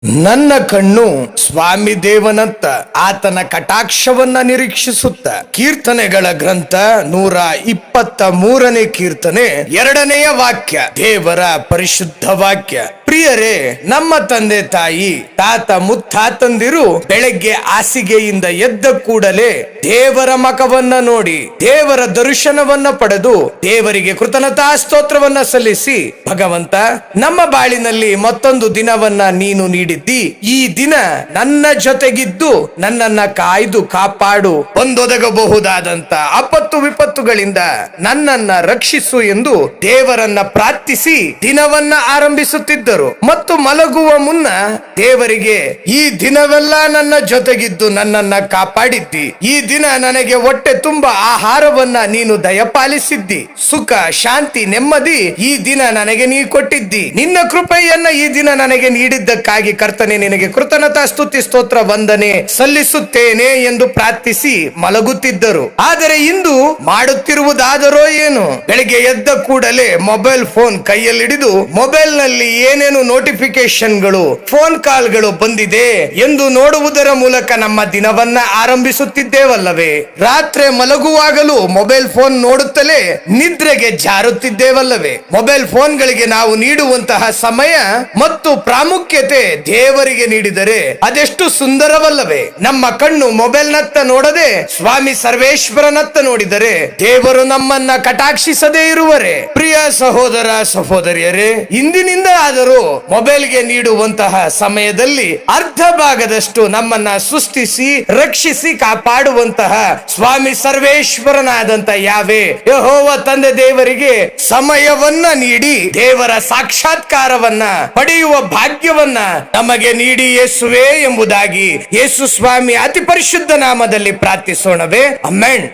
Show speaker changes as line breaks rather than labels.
ನನ್ನ ಕಣ್ಣು ಸ್ವಾಮಿ ದೇವನತ್ತ ಆತನ ಕಟಾಕ್ಷವನ್ನ ನಿರೀಕ್ಷಿಸುತ್ತ. ಕೀರ್ತನೆಗಳ ಗ್ರಂಥ 123ನೇ ಕೀರ್ತನೆ 2ನೆಯ ವಾಕ್ಯ, ದೇವರ ಪರಿಶುದ್ಧ ವಾಕ್ಯ. ಪ್ರಿಯರೇ, ನಮ್ಮ ತಂದೆ ತಾಯಿ, ತಾತ ಮುತ್ತಾತಂದಿರು ಬೆಳಗ್ಗೆ ಹಾಸಿಗೆಯಿಂದ ಎದ್ದ ಕೂಡಲೇ ದೇವರ ಮುಖವನ್ನ ನೋಡಿ, ದೇವರ ದರ್ಶನವನ್ನ ಪಡೆದು, ದೇವರಿಗೆ ಕೃತಜ್ಞತಾ ಸ್ತೋತ್ರವನ್ನ ಸಲ್ಲಿಸಿ, ಭಗವಂತ ನಮ್ಮ ಬಾಳಿನಲ್ಲಿ ಮತ್ತೊಂದು ದಿನವನ್ನ ನೀನು ನೀಡಿದ್ದಿ, ಈ ದಿನ ನನ್ನ ಜೊತೆಗಿದ್ದು ನನ್ನನ್ನ ಕಾಯ್ದು ಕಾಪಾಡು, ಒಂದೊದಗಬಹುದಾದಂತ ಆಪತ್ತು ವಿಪತ್ತುಗಳಿಂದ ನನ್ನನ್ನ ರಕ್ಷಿಸು ಎಂದು ದೇವರನ್ನ ಪ್ರಾರ್ಥಿಸಿ ದಿನವನ್ನ ಆರಂಭಿಸುತ್ತಿದ್ದರು. ಮತ್ತು ಮಲಗುವ ಮುನ್ನ ದೇವರಿಗೆ, ಈ ದಿನವೆಲ್ಲ ನನ್ನ ಜೊತೆಗಿದ್ದು ನನ್ನನ್ನ ಕಾಪಾಡಿದ್ದಿ, ಈ ದಿನ ನನಗೆ ಹೊಟ್ಟೆ ತುಂಬ ಆಹಾರವನ್ನ ನೀನು ದಯಪಾಲಿಸಿದ್ದಿ, ಸುಖ ಶಾಂತಿ ನೆಮ್ಮದಿ ಈ ದಿನ ನನಗೆ ನೀ ಕೊಟ್ಟಿದ್ದಿ, ನಿನ್ನ ಕೃಪೆಯನ್ನ ಈ ದಿನ ನನಗೆ ನೀಡಿದ್ದಕ್ಕಾಗಿ ಕರ್ತನೆ ನಿನಗೆ ಕೃತಜ್ಞತಾ ಸ್ತುತಿ ಸ್ತೋತ್ರ ವಂದನೆ ಸಲ್ಲಿಸುತ್ತೇನೆ ಎಂದು ಪ್ರಾರ್ಥಿಸಿ ಮಲಗುತ್ತಿದ್ದರು. ಆದರೆ ಇಂದು ಮಾಡುತ್ತಿರುವುದಾದರೋ ಏನು, ಬೆಳಿಗ್ಗೆ ಎದ್ದ ಕೂಡಲೇ ಮೊಬೈಲ್ ಫೋನ್ ಕೈಯಲ್ಲಿಡಿದು ಮೊಬೈಲ್ ನಲ್ಲಿ ಏನೇನು ನೋಟಿಫಿಕೇಶನ್ಗಳು, ಫೋನ್ ಕಾಲ್ಗಳು ಬಂದಿದೆ ಎಂದು ನೋಡುವುದರ ಮೂಲಕ ನಮ್ಮ ದಿನವನ್ನ ಆರಂಭಿಸುತ್ತಿದ್ದೇವಲ್ಲವೇ? ರಾತ್ರಿ ಮಲಗುವಾಗಲೂ ಮೊಬೈಲ್ ಫೋನ್ ನೋಡುತ್ತಲೇ ನಿದ್ರೆಗೆ ಜಾರುತ್ತಿದ್ದೇವಲ್ಲವೇ? ಮೊಬೈಲ್ ಫೋನ್ಗಳಿಗೆ ನಾವು ನೀಡುವಂತಹ ಸಮಯ ಮತ್ತು ಪ್ರಾಮುಖ್ಯತೆ ದೇವರಿಗೆ ನೀಡಿದರೆ ಅದೆಷ್ಟು ಸುಂದರವಲ್ಲವೇ? ನಮ್ಮ ಕಣ್ಣು ಮೊಬೈಲ್ ನತ್ತ ನೋಡದೆ ಸ್ವಾಮಿ ಸರ್ವೇಶ್ವರನತ್ತ ನೋಡಿದರೆ ದೇವರು ನಮ್ಮನ್ನ ಕಟಾಕ್ಷಿಸದೇ ಇರುವರೆ? ಪ್ರಿಯ ಸಹೋದರ ಸಹೋದರಿಯರೇ, ಇಂದಿನಿಂದ ಆದರೂ ಮೊಬೈಲ್ಗೆ ನೀಡುವಂತಹ ಸಮಯದಲ್ಲಿ ಅರ್ಧ ಭಾಗದಷ್ಟು ನಮ್ಮನ್ನ ಸೃಷ್ಟಿಸಿ ರಕ್ಷಿಸಿ ಕಾಪಾಡುವಂತಹ ಸ್ವಾಮಿ ಸರ್ವೇಶ್ವರನಾದಂತ ಯಾವೇ ಯೆಹೋವ ತಂದೆ ದೇವರಿಗೆ ಸಮಯವನ್ನ ನೀಡಿ ದೇವರ ಸಾಕ್ಷಾತ್ಕಾರವನ್ನ ಪಡೆಯುವ ಭಾಗ್ಯವನ್ನ ನಮಗೆ ನೀಡಿ ಯೇಸುವೆ ಎಂಬುದಾಗಿ ಯೇಸು ಸ್ವಾಮಿ ಅತಿ ಪರಿಶುದ್ಧ ನಾಮದಲ್ಲಿ ಪ್ರಾರ್ಥಿಸೋಣವೇ? ಆಮೆನ್.